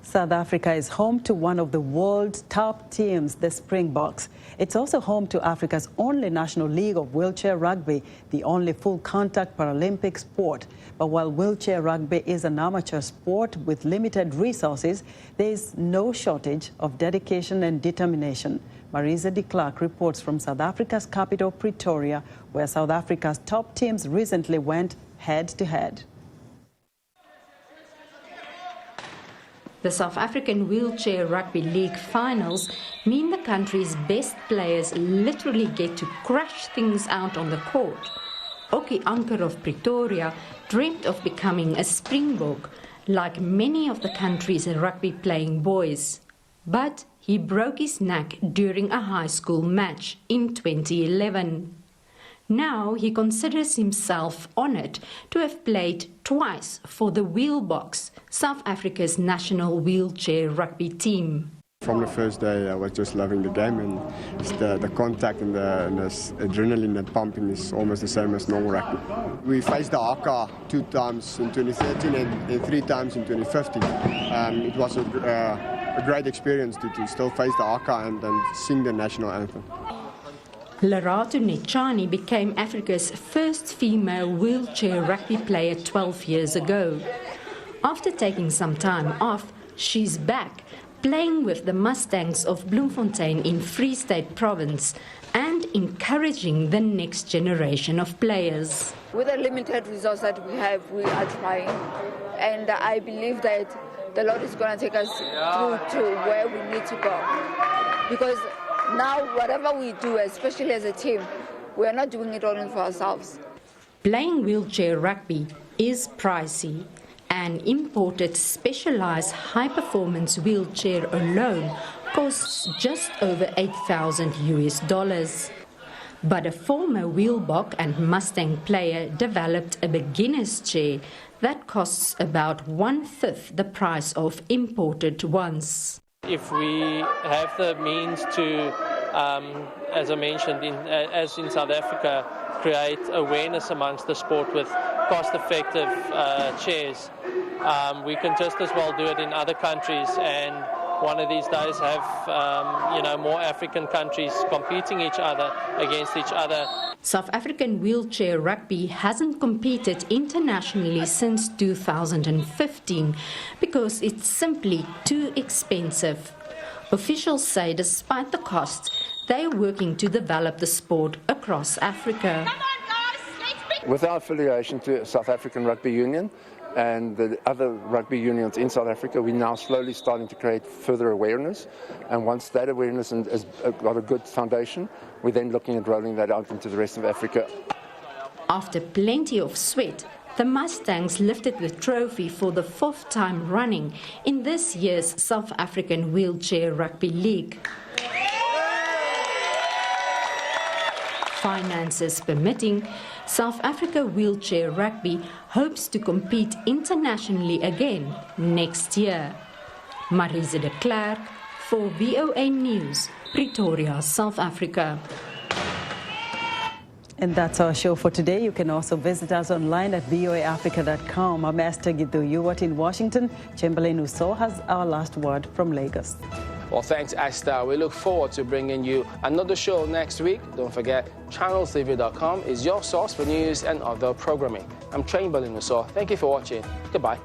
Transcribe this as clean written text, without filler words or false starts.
South Africa is home to one of the world's top teams, the Springboks. It's also home to Africa's only national league of wheelchair rugby, the only full-contact Paralympic sport. But while wheelchair rugby is an amateur sport with limited resources, there is no shortage of dedication and determination. Marisa de Klerk reports from South Africa's capital, Pretoria, where South Africa's top teams recently went head-to-head. The South African Wheelchair Rugby League finals mean the country's best players literally get to crash things out on the court. Okkie Anker of Pretoria dreamt of becoming a Springbok, like many of the country's rugby-playing boys. But he broke his neck during a high school match in 2011. Now he considers himself honoured to have played twice for the Wheelboks, South Africa's national wheelchair rugby team. From the first day I was just loving the game, and the contact and the adrenaline and pumping is almost the same as normal rugby. We faced the Anker 2 times in 2013 and 3 times in 2015. It was a great experience to still face the Anker and sing the national anthem. Leratho Netchane became Africa's first female wheelchair rugby player 12 years ago. After taking some time off, she's back, playing with the Mustangs of Bloemfontein in Free State Province and encouraging the next generation of players. With the limited resources that we have, we are trying, and I believe that the Lord is going to take us through to where we need to go. Because now, whatever we do, especially as a team, we are not doing it only for ourselves. Playing wheelchair rugby is pricey. An imported specialized high-performance wheelchair alone costs just over $8,000. But a former Wheelbok and Mustang player developed a beginner's chair that costs about 1/5 the price of imported ones. If we have the means to, as I mentioned, as in South Africa, create awareness amongst the sport with cost-effective chairs, we can just as well do it in other countries, and one of these days have more African countries competing against each other. South African wheelchair rugby hasn't competed internationally since 2015 because it's simply too expensive. Officials say despite the cost, they're working to develop the sport across Africa. With our affiliation to South African Rugby Union and the other rugby unions in South Africa, we're now slowly starting to create further awareness. And once that awareness has got a good foundation, we're then looking at rolling that out into the rest of Africa. After plenty of sweat, the Mustangs lifted the trophy for the 4th time running in this year's South African Wheelchair Rugby League. Finances permitting, South Africa Wheelchair Rugby hopes to compete internationally again next year. Marisa de Klerk for VOA News, Pretoria, South Africa. And that's our show for today. You can also visit us online at voaafrica.com. I'm Esther Gidhu in Washington. Chamberlain Uso has our last word from Lagos. Well, thanks, Esther. We look forward to bringing you another show next week. Don't forget, channelstv.com is your source for news and other programming. I'm Chamberlain Uso. Thank you for watching. Goodbye.